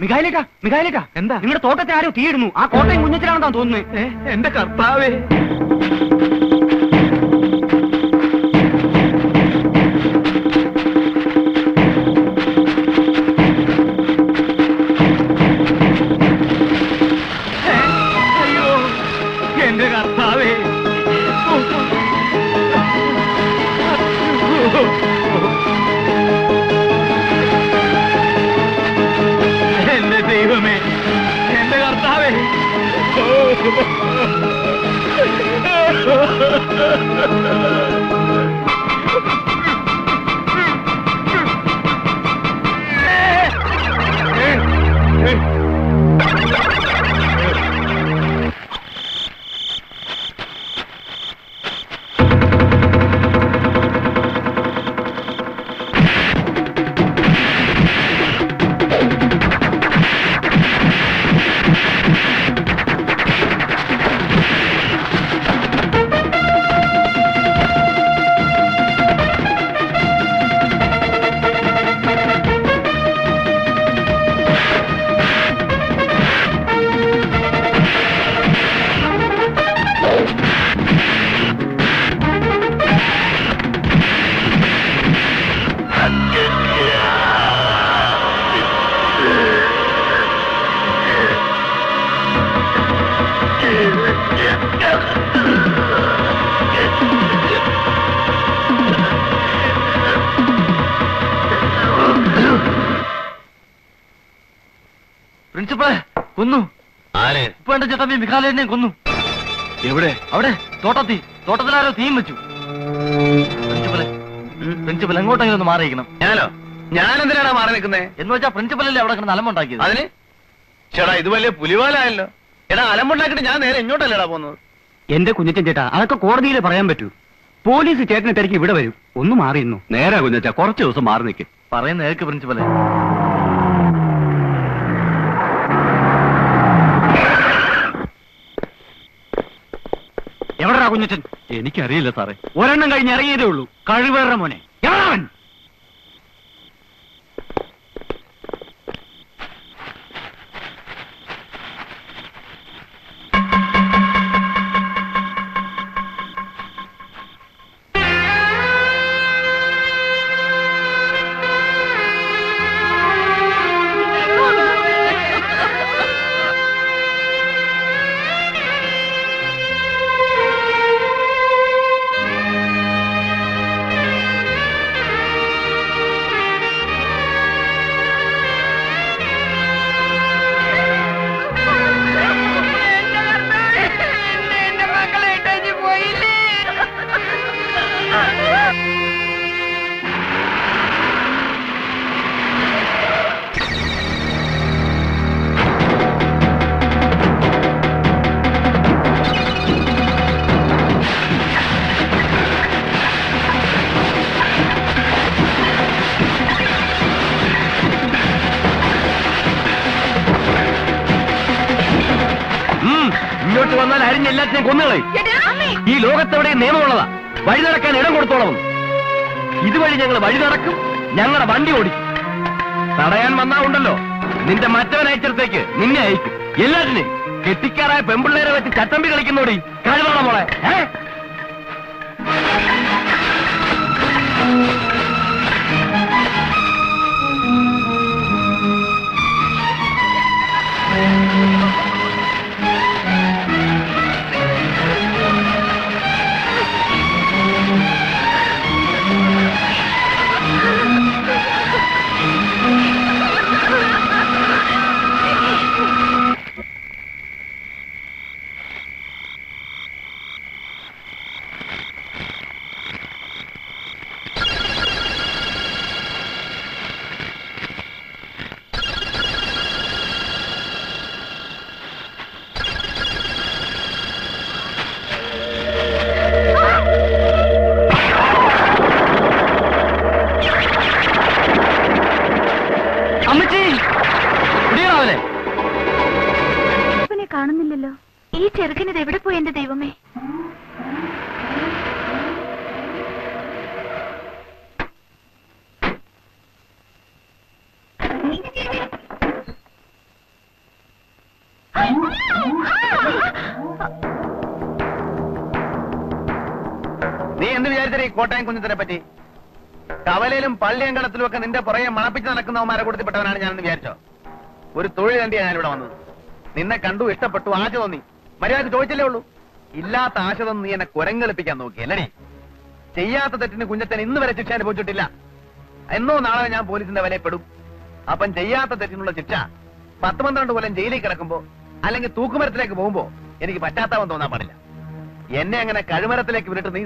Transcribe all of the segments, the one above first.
മികായിലേക്കാ എന്താ നിങ്ങളുടെ തോട്ടത്തെ ആരോ തീയിടുന്നു. ആ കോട്ടയം കുഞ്ഞച്ചനാണെന്നാ തോന്നുന്നത്. എന്റെ കർത്താവേ, അയ്യോ എന്റെ കർത്താവേ. എന്റെ ദൈവമേ, എന്റെ കർത്താവേ. പ്രിൻസിപ്പളെ കൊന്നു. ആരെ? ഇപ്പൊ എന്റെ ചേട്ടൻ മിഖാലിനെ കൊന്നു. എവിടെ? അവിടെ തോട്ടത്തിലാരോ തീയും വെച്ചു. പ്രിൻസിപ്പൽ എങ്ങോട്ടെങ്കിലും ഒന്ന് മാറിയിരിക്കണം. ഞാൻ എന്തിനാണ് മാറി നിൽക്കുന്നേ? എന്ന് വെച്ചാൽ പ്രിൻസിപ്പലല്ലേ അവിടെ കിടന്ന് അലമ്പുണ്ടാക്കിയത്. അതിന് ചേട്ടാ ഇത് വലിയ പുലിവാലായല്ലോ. എടാ അലമ്പുണ്ടാക്കിട്ട് ഞാൻ നേരെ എങ്ങോട്ടല്ലേടാ പോകുന്നത്? എന്റെ കുഞ്ഞച്ചൻ ചേട്ടാ, അതൊക്കെ കോടതിയിൽ പറയാൻ പറ്റൂ. പോലീസ് ചേട്ടനെ തിരക്കി ഇവിടെ വരും. ഒന്ന് മാറിയിരുന്നു. നേരാ കുഞ്ഞച്ചാ, കുറച്ച് ദിവസം മാറി നിൽക്കും. പറയുന്ന കേൾക്ക് പ്രിൻസിപ്പലെ. എവിടെടാ കുഞ്ഞച്ചൻ? എനിക്കറിയില്ല സാറേ. ഒരെണ്ണം കഴിഞ്ഞ് ഇറങ്ങിയതേ ഉള്ളൂ. കഴിവേറ മോനെ. എവിടാവൻ? ഇങ്ങോട്ട് വന്നാൽ അരിഞ്ഞ എല്ലാത്തിനെയും കൊന്നുകളെ. ഈ ലോകത്തെവിടെ നിയമമുള്ളതാ. വഴി നടക്കാൻ ഇടം കൊടുത്തോളം. ഇതുവഴി ഞങ്ങൾ വഴി നടക്കും, ഞങ്ങളുടെ വണ്ടി ഓടിക്കും. തടയാൻ വന്നാ ഉണ്ടല്ലോ, നിന്റെ മറ്റവൻ അയച്ചിടത്തേക്ക് നിന്നെ അയക്കും. എല്ലാത്തിനെയും കെട്ടിക്കാറായ പെമ്പിള്ളേരെ വെച്ച് ചട്ടമ്പി കളിക്കുന്നോടി. കഴിവാണോ മോളെ? കാണുന്നില്ലല്ലോ. ഈ ചെറുക്കനിത് എവിടെ പോയി എന്റെ ദൈവമേ? വിചാരിച്ചേ ഈ കോട്ടയം കുഞ്ഞത്തിനെ പറ്റി? കവലയിലും പള്ളിയങ്കണത്തിലും ഒക്കെ നിന്റെ പുറകെ മണപ്പിച്ച് നടക്കുന്നവന്മാരെ കൊടുത്തിപ്പെട്ടവനാണ് ഞാനെന്ന് വിചാരിച്ചോ? ഒരു തൊഴിൽ കണ്ടിയാണ് ഞാനിവിടെ വന്നത്. നിന്നെ കണ്ടു, ഇഷ്ടപ്പെട്ടു, ആശ തോന്നി. മര്യാദ ചോദിച്ചല്ലേ ഉള്ളൂ. ഇല്ലാത്ത ആശ തോന്നി നീ എന്നെ കുരങ്ങളിപ്പിക്കാൻ നോക്കി അല്ലേ? ചെയ്യാത്ത തെറ്റിന് കുഞ്ഞത്തൻ ഇന്ന് വരെ ശിക്ഷ അനുഭവിച്ചിട്ടില്ല. എന്നോ നാളെ ഞാൻ പോലീസിന്റെ വിലപ്പെടും. അപ്പം ചെയ്യാത്ത തെറ്റിനുള്ള ശിക്ഷ 10-12 കൊല്ലം ജയിലിൽ കിടക്കുമ്പോ അല്ലെങ്കിൽ തൂക്കുമരത്തിലേക്ക് പോകുമ്പോ എനിക്ക് പറ്റാത്തവൻ തോന്നാൻ പാടില്ല. എന്നെ അങ്ങനെ കഴുമരത്തിലേക്ക് വിട്ടിട്ട് നീ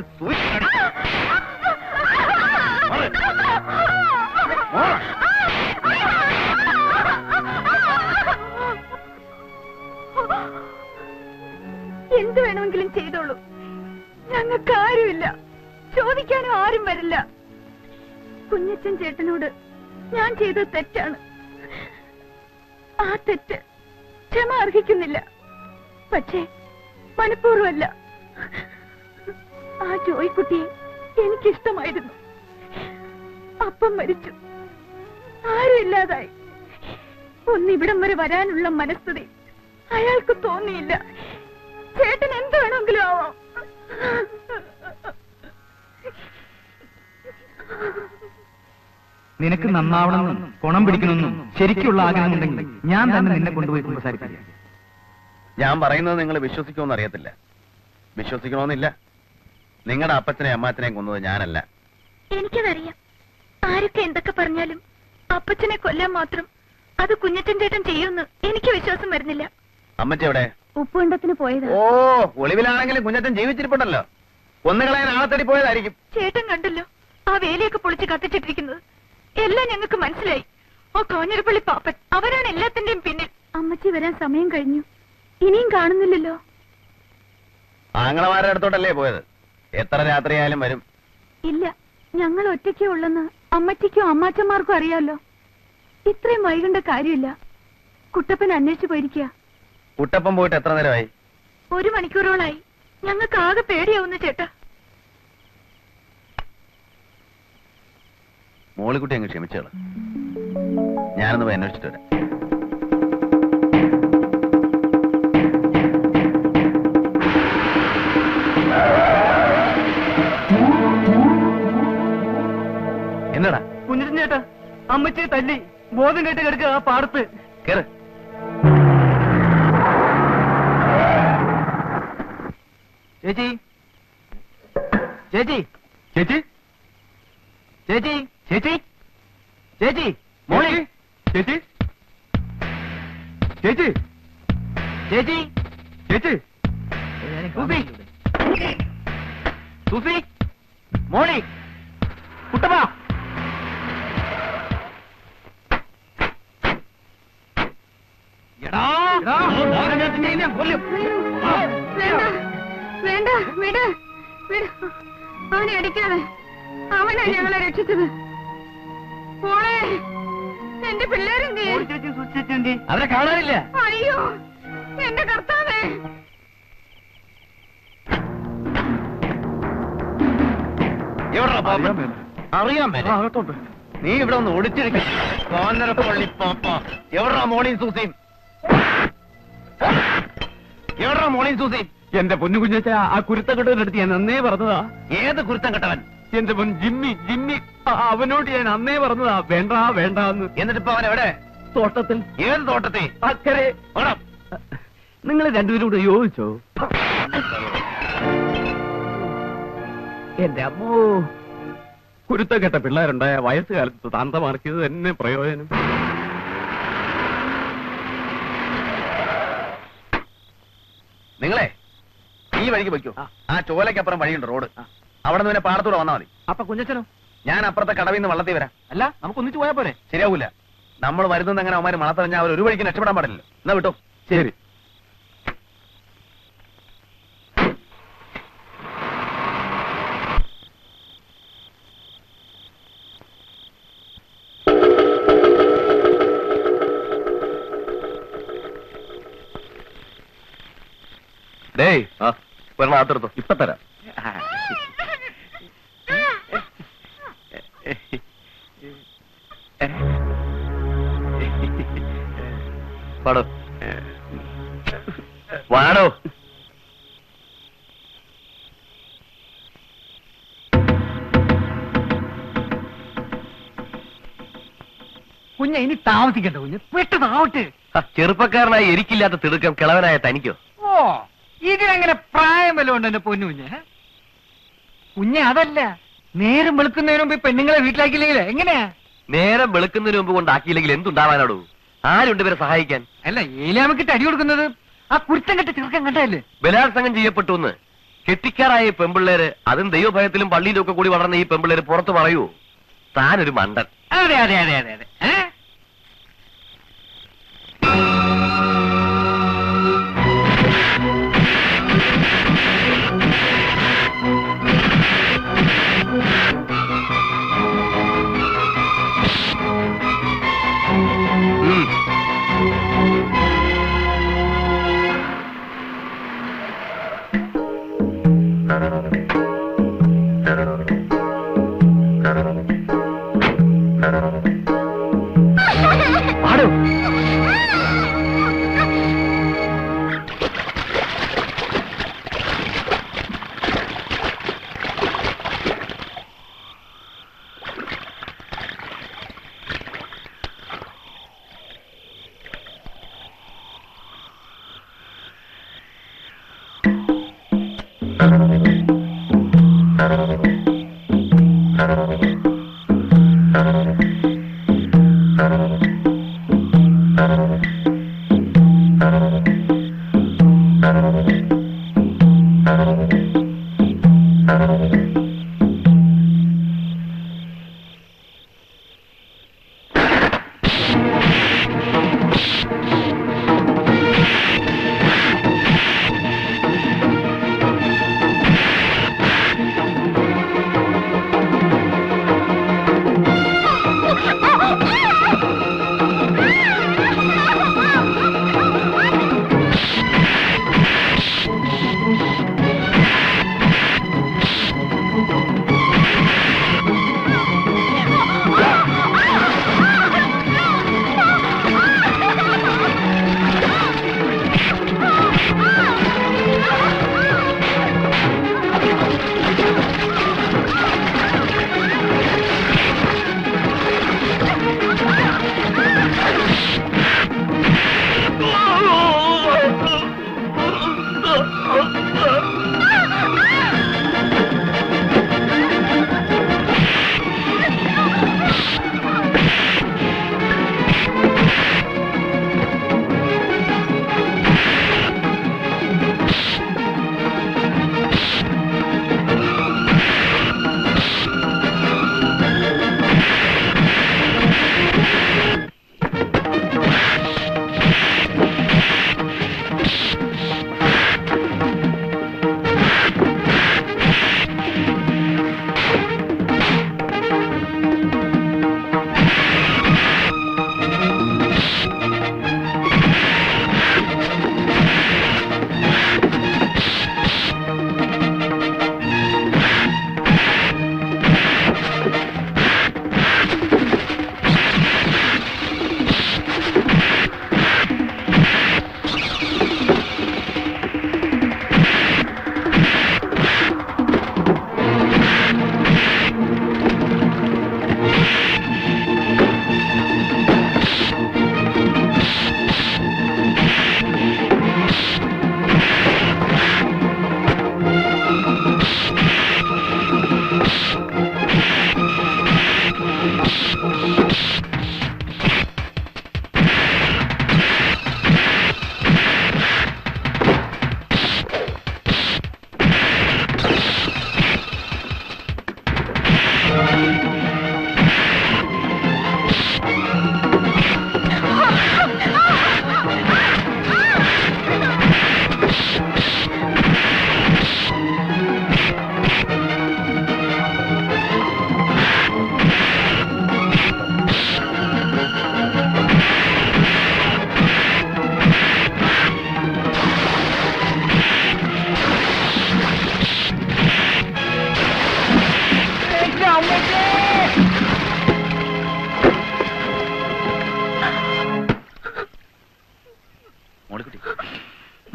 എന്ത് വേണമെങ്കിലും ചെയ്തോളൂ. ഞങ്ങൾക്ക് ആരുമില്ല, ചോദിക്കാനും ആരും വരില്ല. കുഞ്ഞച്ചൻ ചേട്ടനോട് ഞാൻ ചെയ്ത തെറ്റാണ്. ആ തെറ്റ് ക്ഷമ അർഹിക്കുന്നില്ല. പക്ഷേ മനഃപൂർവ്വമല്ല. ആ ജോയിക്കുട്ടിയെ എനിക്കിഷ്ടമായിരുന്നു. അപ്പം മരിച്ചു, ആരും ഇല്ലാതായി. ഒന്നിവിടം വരെ വരാനുള്ള മനസ്ഥിതി അയാൾക്ക് തോന്നിയില്ല. ചേട്ടൻ എന്ത് വേണമെങ്കിലും ആവാം. നിനക്ക് നന്നാവണമെന്നും ഗുണം പിടിക്കണമെന്നും ശരിക്കുള്ള ആഗ്രഹമുണ്ടെങ്കിൽ ഞാൻ തന്നെ നിന്നെ കൊണ്ടുപോയി സംസാരിക്കാം. ഞാൻ പറയുന്നത് നിങ്ങൾ വിശ്വസിക്കുമെന്ന് അറിയത്തില്ല. വിശ്വസിക്കണമെന്നില്ല. നിങ്ങളുടെ അപ്പച്ചനെയും അമ്മാച്ചനെയും കൊന്നത് ഞാനല്ല. എനിക്കതറിയാം. ആരൊക്കെ എന്തൊക്കെ പറഞ്ഞാലും അപ്പച്ചനെ കൊല്ലാൻ മാത്രം അത് കുഞ്ഞച്ചൻ ചേട്ടൻ ചെയ്യുമെന്ന് എനിക്ക് വിശ്വാസം വരുന്നില്ല. അമ്മച്ചി എവിടെ? ഉപ്പുണ്ടത്തിന് പോയത്. ഓ, ഒളിവിലാണെങ്കിലും കുഞ്ഞച്ചൻ ജീവിച്ചിരിപ്പുണ്ടല്ലോ. കൊന്നുകളയാൻ ആളെ തേടി പോയതായിരിക്കും. ചേട്ടൻ കണ്ടല്ലോ ആ വേലിയൊക്കെ പൊളിച്ച് കത്തിച്ചിട്ടിരിക്കുന്നത്. എല്ലാം ഞങ്ങൾക്ക് മനസ്സിലായി. ആ കോഞ്ഞിരപ്പള്ളി പാപ്പൻ അവരാണ് എല്ലാത്തിന്റെയും പിന്നിൽ. അമ്മച്ചി വരാൻ സമയം കഴിഞ്ഞു, ഇനിയും കാണുന്നില്ലല്ലോ. ആങ്ങളമാരുടെ അടുത്തോട്ടല്ലേ പോയത്? എത്ര രാത്രിയായാലും വരും. ഇല്ല, ഞങ്ങൾ ഒറ്റയ്ക്കേ ഉള്ളെന്ന് അമ്മച്ചിക്കും അമ്മാച്ചന്മാർക്കും അറിയാലോ. ഇത്രയും വൈകേണ്ട കാര്യമില്ല. കുട്ടപ്പൻ അന്വേഷിച്ചു പോയിരിക്കുക. കുട്ടപ്പൻ പോയിട്ട് എത്ര നേരമായി? 1 മണിക്കൂറോളായി. ഞങ്ങൾക്ക് ആകെ പേടിയാവുന്നു ചേട്ടാ. മോളിക്കുട്ടി അങ്ങ് ക്ഷമിച്ചോളൂ. ഞാനൊന്ന് പോയി അന്വേഷിച്ചിട്ട് വരാം. എന്നടാ? കുഞ്ഞിരൻ ചേട്ടാ, അമ്മച്ചിയെ തല്ലി ബോധം കേട്ട് കിടക്കുക ആ പാടത്ത്. കേറ്. ചേച്ചി, ചേച്ചി, ചേച്ചി, ചേച്ചി, ചേച്ചി, ചേച്ചി, മോളി, ചേച്ചി, ചേച്ചി, ചേച്ചി, ചേച്ചി, സൂസി, സൂസി, മോളി, കുട്ടപ്പ. വേണ്ട, വിട്, വിട്. അവനെ അടിക്കാതെ. അവനാ ഞങ്ങളെ രക്ഷിച്ചത്. മോളെ, എന്റെ പിള്ളേരെന്തേ? അവരെ കാണാനില്ല. അയ്യോ, എന്റെ കർത്താവേ. അറിയാൻ പറ്റും. നീ ഇവിടെ ഒന്ന് ഒളിച്ചിരിക്കും. കോന്നരപ്പള്ളി പാപ്പ. എവിടാ മോളിയും സൂസിയും? എവിടാ മോളിയും സൂസിയും? എന്റെ പൊന്നു കുഞ്ഞച്ച, ആ കുരുത്തക്കെട്ടവനടുത്ത് ഞാൻ അന്നേ പറഞ്ഞതാ. ഏത് കുരുത്തം കെട്ടവൻ? എന്റെ പൊൻ ജിമ്മി, ജിമ്മി. അവനോട് ഞാൻ അന്നേ പറഞ്ഞതാ വേണ്ട വേണ്ടെന്ന്. എന്നിട്ടിപ്പോ അവൻ എവിടെ? തോട്ടത്തിൽ. ഏത് തോട്ടത്തിൽ? അക്കരെ. നിങ്ങൾ രണ്ടുപേരും കൂടെ യോജിച്ചോ? എന്റെ അമ്മോ, കുരുത്തക്കെട്ട പിള്ളേരുണ്ടായ വയസ്സുകാലത്ത് താന്തമാർക്കിയത് തന്നെ പ്രയോജനം. നിങ്ങളെ ഈ വഴിക്ക് വയ്ക്കൂ. ആ ചോലയ്ക്കപ്പുറം വഴിയുണ്ട്, റോഡ്. അവിടെ നിന്ന് പാടത്തൂടെ വന്നാൽ മതി. അപ്പൊ കുഞ്ഞച്ചനോ? ഞാൻ അപ്പുറത്തെ കടവിൽ നിന്ന് വള്ളത്തിൽ വരാം. അല്ല, നമുക്ക് ഒന്നിച്ചു പോയാ പോരെ? ശരിയാവൂല. നമ്മൾ വരുന്നത് അങ്ങനെ അവന്മാര് മണത്തറിഞ്ഞാൽ അവർ ഒരു വഴിക്ക് രക്ഷപ്പെടാൻ പാടില്ല. എന്നാ വിട്ടോ. ശരി. ഡേയ്, ഒരെണ്ണം അകത്തെടുത്തോ. ഇപ്പൊ തരാം. പാടോ, വാടോ. കുഞ്ഞ ഇനി താമസിക്കണ്ട കുഞ്ഞ് പെട്ടതാവട്ടെ. ചെറുപ്പക്കാരനായി എരിക്കില്ലാത്ത തിടുക്കം കിളവനായ തനിക്കോ? ഓ ഇതിനങ്ങനെ പ്രായം വല്ല ഉണ്ട് എന്റെ പൊന്നു കുഞ്ഞ്. കുഞ്ഞെ അതല്ല, നേരം വെളുക്കുന്നതിന് മുമ്പ് പെണ്ണുങ്ങളെ വീട്ടിലാക്കിയില്ലെങ്കിൽ എങ്ങനെയാ? നേരം വെളുക്കുന്നതിന് മുമ്പ് കൊണ്ടാക്കിയില്ലെങ്കിൽ എന്തുണ്ടാവാനോടൂ? ആരുണ്ട് ഇവരെ സഹായിക്കാൻ? അല്ല ഏലാമക്കിട്ട് അടി കൊടുക്കുന്നത് ആ കുരുത്തം കെട്ട ചെറുക്കൻ കണ്ടല്ലേ? ബലാത്സംഗം ചെയ്യപ്പെട്ടു എന്ന് കെട്ടിക്കാറായ പെമ്പിള്ളേര്, അതും ദൈവഭയത്തിലും പള്ളിയിലും ഒക്കെ കൂടി വളർന്ന ഈ പെമ്പിള്ളേര് പുറത്ത് പറയൂ താനൊരു മണ്ടൻ? അതെ അതെ അതെ അതെ അതെ. പാടോ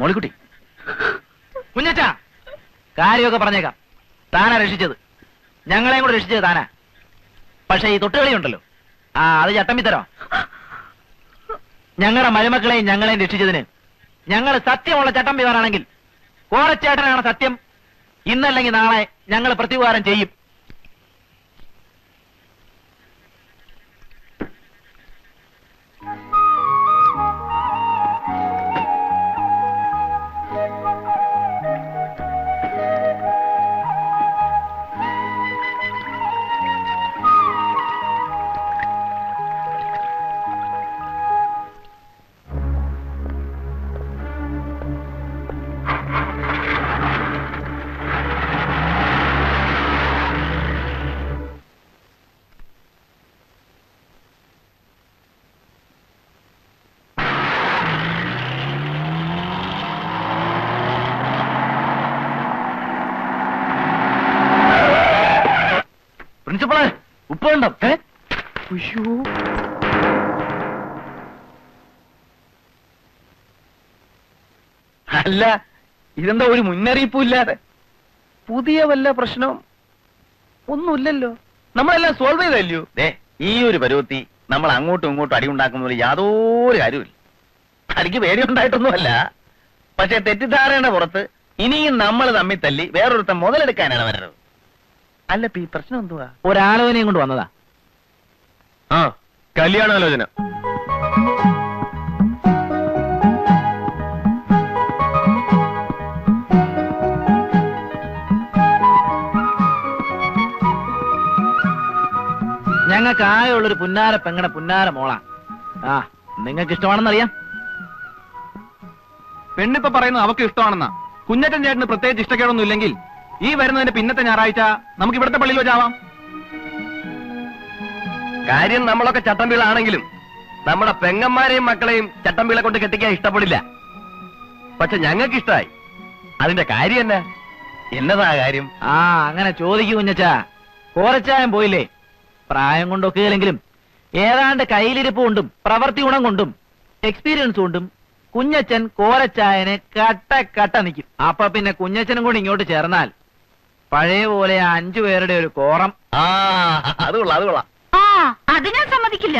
മോളിക്കുട്ടി, കുഞ്ഞച്ചാ, കാര്യമൊക്കെ പറഞ്ഞേക്കാം. താനാ രക്ഷിച്ചത്, ഞങ്ങളെയും കൂടെ രക്ഷിച്ചത് താനാ. പക്ഷെ ഈ തൊട്ടുകളി ഉണ്ടല്ലോ, അത് ചട്ടമ്പിത്തരോ? ഞങ്ങളുടെ മരുമക്കളെയും ഞങ്ങളെയും രക്ഷിച്ചതിന് ഞങ്ങൾ സത്യമുള്ള ചട്ടമ്പിമാരാണെങ്കിൽ കോരച്ചേട്ടനാണ് സത്യം. ഇന്നല്ലെങ്കിൽ നാളെ ഞങ്ങൾ പ്രത്യുപകാരം ചെയ്യും. പ്രിൻസിപ്പളെ, ഉപ്പുണ്ടോ? അല്ല, ഇതെന്താ ഒരു മുന്നറിയിപ്പും ഇല്ലാതെ? പുതിയ വല്ല പ്രശ്നം ഒന്നുമില്ലല്ലോ, നമ്മളെല്ലാം സോൾവ് ചെയ്തല്ലോ. ഈ ഒരു പരുവത്തി നമ്മൾ അങ്ങോട്ടും ഇങ്ങോട്ടും അടി ഉണ്ടാക്കുന്നതിൽ യാതൊരു കാര്യമില്ല. അടിക്ക് പേടിയുണ്ടായിട്ടൊന്നുമല്ല, പക്ഷെ തെറ്റിദ്ധാരണയുടെ പുറത്ത് ഇനിയും നമ്മൾ തമ്മിൽ തല്ലി വേറൊരുത്തൻ മുതലെടുക്കാനാണ് വരുന്നത്. അല്ല, ഈ പ്രശ്നം എന്തുവാ? ഒരാലോചനയും കൊണ്ട് വന്നതാ. കല്യാണാലോചന. ഞങ്ങൾക്ക് ആയുള്ളൊരു പുന്നാര പെങ്ങടെ പുന്നാര മോളാ. നിങ്ങൾക്ക് ഇഷ്ടമാണെന്നറിയാം. പെണ്ണിപ്പ പറയുന്നത് അവക്ക് ഇഷ്ടമാണെന്നാ. കുഞ്ഞറ്റൻ ചേട്ടന് പ്രത്യേകിച്ച് ഇഷ്ടക്കേടൊന്നും ഇല്ലെങ്കിൽ ഈ വരുന്നതിന്റെ പിന്നത്തെ ഞായറാഴ്ച നമുക്ക് ഇവിടുത്തെ പള്ളിയിൽ വെച്ചാവാം. കാര്യം നമ്മളൊക്കെ ചട്ടമ്പികളാണെങ്കിലും നമ്മുടെ പെങ്ങന്മാരെയും മക്കളെയും ചട്ടമ്പികളെ കൊണ്ട് കെട്ടിക്കാൻ ഇഷ്ടപ്പെടില്ല. പക്ഷെ ഞങ്ങൾക്ക് ഇഷ്ടമായി. അതിന്റെ കാര്യം എന്നാ? എന്നതാ കാര്യം? അങ്ങനെ ചോദിക്കൂ കുഞ്ഞച്ചാ. കോരച്ചായം പോയില്ലേ? പ്രായം കൊണ്ടൊക്കെയില്ലെങ്കിലും ഏതാണ്ട് കയ്യിലിരിപ്പ് കൊണ്ടും പ്രവൃത്തി ഗുണം കൊണ്ടും എക്സ്പീരിയൻസ് കൊണ്ടും കുഞ്ഞച്ചൻ കോരച്ചായനെ കട്ട നിൽക്കും. അപ്പൊ പിന്നെ കുഞ്ഞച്ചനും കൂടി ഇങ്ങോട്ട് ചേർന്നാൽ പഴയ പോലെ 5 പേരുടെ ഒരു കോറം. അത് കൊള്ളാം. അത് ഞാൻ സമ്മതിക്കില്ല.